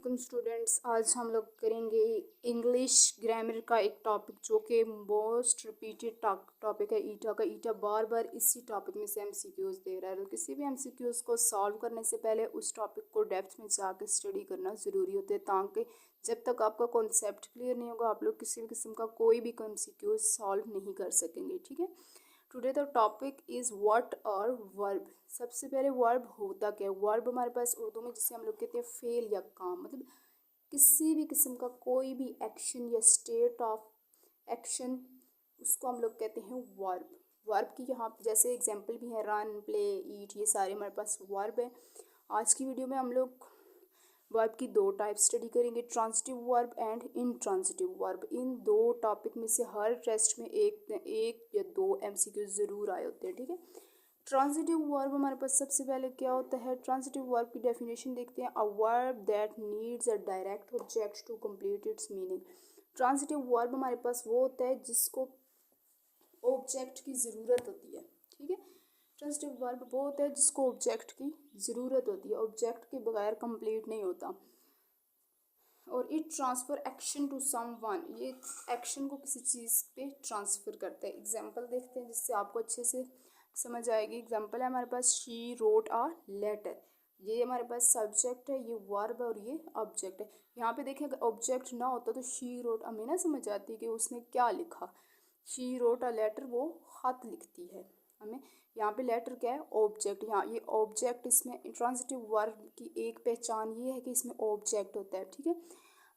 Welcome students. आज हम लोग करेंगे इंग्लिश ग्रामर का एक टॉपिक जो कि मोस्ट रिपीटेड टॉपिक है। ईटा बार बार इसी टॉपिक में से एमसीक्यूज दे रहा है, तो किसी भी एमसीक्यूज को सॉल्व करने से पहले उस टॉपिक को डेप्थ में जाकर स्टडी करना ज़रूरी होता है, ताकि जब तक आपका कॉन्सेप्ट क्लियर नहीं होगा आप लोग किसी भी किस्म का कोई भी एमसीक्यूज सॉल्व नहीं कर सकेंगे। ठीक है, today the topic is what are verb. सबसे पहले वर्ब होता क्या है। वर्ब हमारे पास उर्दू में जिसे हम लोग कहते हैं फेल या काम, मतलब किसी भी किस्म का कोई भी एक्शन या स्टेट ऑफ एक्शन, उसको हम लोग कहते हैं वर्ब। वर्ब की यहाँ जैसे एग्जांपल भी है रन, प्ले, ईट, ये सारे हमारे पास वर्ब है। आज की वीडियो में हम लोग वर्ब की दो टाइप स्टडी करेंगे, transitive verb and intransitive verb. इन दो टॉपिक में से हर टेस्ट में एक या दो एमसीक्यू जरूर आए होते हैं। ठीक है, ट्रांजिटिव वर्ब हमारे पास सबसे पहले क्या होता है। ट्रांजिटिव वर्ब की डेफिनेशन देखते हैं। A verb that needs a direct object to complete its meaning. Transitive verb हमारे पास वो होता है जिसको ऑब्जेक्ट की ज़रूरत होती है। ठीक है, ट्रांजिटिव वर्ब वो होता है जिसको ऑब्जेक्ट की ज़रूरत होती है, ऑब्जेक्ट के बगैर कंप्लीट नहीं होता। और it transfer action to someone, ये एक्शन को किसी चीज़ पे ट्रांसफ़र करता है। एग्जांपल देखते हैं जिससे आपको अच्छे से समझ आएगी। एग्जांपल है हमारे पास शी रोट आ लेटर। ये हमारे पास सब्जेक्ट है, ये वर्ब है और ये ऑब्जेक्ट है। यहाँ पे देखें अगर ऑब्जेक्ट ना होता तो शी रोट हमें ना समझ आती कि उसने क्या लिखा। शी रोट अ लेटर, वो खत लिखती है हमें। यहाँ पे लेटर क्या है, ऑब्जेक्ट। यहाँ ये ऑब्जेक्ट, इसमें ट्रांजिटिव वर्ब की एक पहचान ये है कि इसमें ऑब्जेक्ट होता है। ठीक है,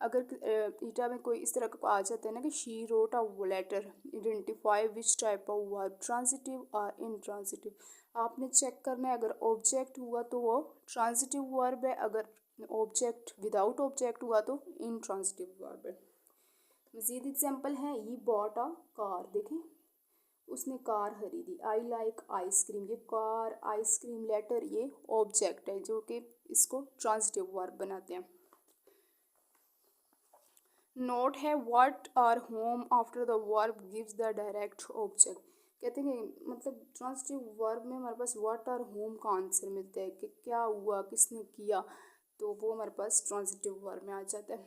अगर ईटा में कोई इस तरह का आ जाता है ना कि she wrote a letter, identify which type of verb, transitive और इनट्रांजिटिव। आपने चेक करना है, अगर ऑब्जेक्ट हुआ तो वो ट्रांजिटिव वर्ब है, अगर ऑब्जेक्ट विदाउट ऑब्जेक्ट हुआ तो इनट्रांजिटिव वर्ब है। मजीद एग्जाम्पल है, ही बॉट अ कार। देखें उसने कार खरीदी। आई लाइक आइसक्रीम, ये कार, आइसक्रीम, लेटर, ये ऑब्जेक्ट है जो कि इसको ट्रांजिटिव वर्ब बनाते हैं। नोट है what or whom after the verb gives the direct object. कहते हैं कि मतलब ट्रांजिटिव वर्ब में हमारे पास व्हाट आर होम का आंसर मिलता है कि क्या हुआ, किसने किया, तो वो हमारे पास ट्रांजिटिव वर्ब में आ जाता है।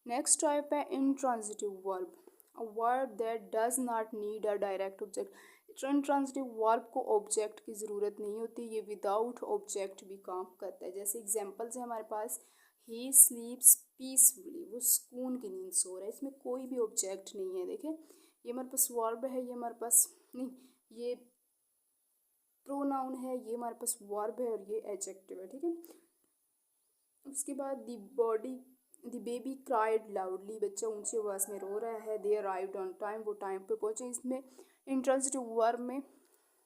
नेक्स्ट टाइप है intransitive verb, a verb that does not need a direct object. Intransitive verb को ऑब्जेक्ट की ज़रूरत नहीं होती, ये विदाउट ऑब्जेक्ट भी काम करता है। जैसे एग्जांपल्स है हमारे पास, ही स्लीप्स पीसफुली, वो सुकून की नींद सो रहा है। इसमें कोई भी ऑब्जेक्ट नहीं है। देखें ये हमारे पास वर्ब है, ये हमारे पास नहीं, ये प्रोनाउन है, ये हमारे पास वर्ब है और ये एडजेक्टिव है। ठीक है, उसके बाद द बेबी क्राइड लाउडली, बच्चा ऊंची आवाज़ में रो रहा है। दे अराइव्ड ऑन टाइम, वो टाइम पे पहुंचे। इसमें इंट्रांजिटिव वर्ब में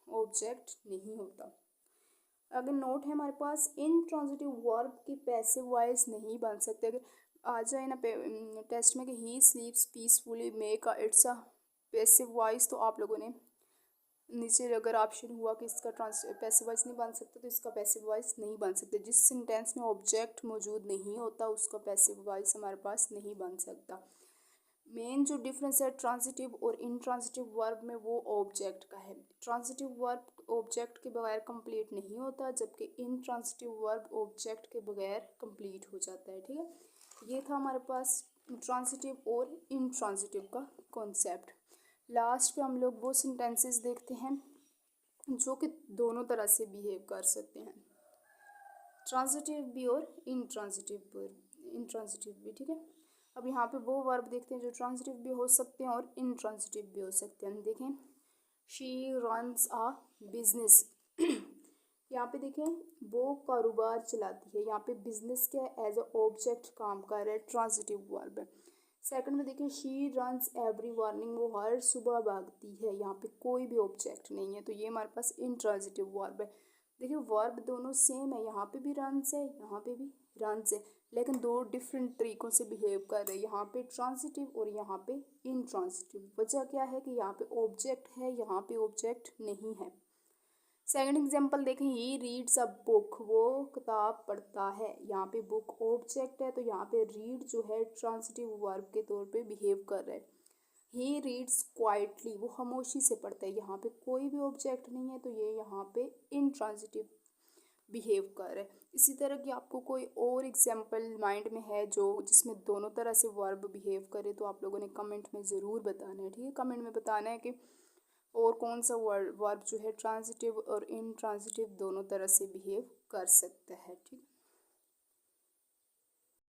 ऑब्जेक्ट नहीं होता। अगर नोट है हमारे पास, इनट्रांजिटिव वर्ब की पैसिव वॉइस नहीं बन सकते। अगर आ जाए ना टेस्ट में कि he sleeps peacefully make it's a passive voice, तो आप लोगों ने नीचे अगर ऑप्शन हुआ कि इसका पैसिव वॉइस नहीं बन सकता तो इसका पैसिव वॉइस नहीं बन सकता। जिस सेंटेंस में ऑब्जेक्ट मौजूद नहीं होता उसका पैसिव वॉइस हमारे पास नहीं बन सकता। मेन जो डिफरेंस है ट्रांजिटिव और इनट्रांजिटिव वर्ब में वो ऑब्जेक्ट का है। ट्रांजिटिव वर्ब ऑब्जेक्ट के बगैर कंप्लीट नहीं होता, जबकि इनट्रांजिटिव वर्ब ऑब्जेक्ट के बगैर कंप्लीट हो जाता है। ठीक है, ये था हमारे पास ट्रांजिटिव और इनट्रांजिटिव का कॉन्सेप्ट। लास्ट पे हम लोग वो सेंटेंसेस देखते हैं जो कि दोनों तरह से बिहेव कर सकते हैं, ट्रांजिटिव भी और इनट्रांजिटिव भी। ठीक है, अब यहाँ पे वो वर्ब देखते हैं जो ट्रांजिटिव भी हो सकते हैं और इनट्रांजिटिव भी हो सकते हैं। देखें शी रन्स आ बिजनेस, यहाँ पे देखें वो कारोबार चलाती है। यहाँ पे बिजनेस क्या है, एज अ ऑब्जेक्ट काम कर रहा है, ट्रांजिटिव वर्ब है। सेकंड में देखिए शी रन्स एवरी मॉर्निंग, वो हर सुबह भागती है। यहाँ पे कोई भी ऑब्जेक्ट नहीं है, तो ये हमारे पास इनट्रांजिटिव वर्ब है। देखिए वर्ब दोनों सेम है, यहाँ पे भी रन्स है, यहाँ पे भी रन्स है, लेकिन दो डिफरेंट तरीक़ों से बिहेव कर रहे हैं। यहाँ पे ट्रांजिटिव और यहाँ पे इनट्रांजिटिव। वजह क्या है कि यहाँ पे ऑब्जेक्ट है, यहाँ पे ऑब्जेक्ट नहीं है। सेकंड एग्जांपल देखें, ही रीड्स अ बुक, वो किताब पढ़ता है। यहाँ पे बुक ऑब्जेक्ट है, तो यहाँ पे रीड जो है ट्रांजिटिव वर्ब के तौर पे बिहेव कर रहा है। ही रीड्स क्वाइटली, वो खामोशी से पढ़ता है। यहाँ पे कोई भी ऑब्जेक्ट नहीं है, तो ये यहाँ पे इनट्रांजिटिव बिहेव कर रहा है। इसी तरह की आपको कोई और एग्जाम्पल माइंड में है जो जिसमें दोनों तरह से वर्ब बिहेव करे तो आप लोगों ने कमेंट में ज़रूर बताना है, ठीक है। कमेंट में बताना है कि और कौन सा वर्ब जो है ट्रांजिटिव और इनट्रांजिटिव दोनों तरह से बिहेव कर सकता है, ठीक।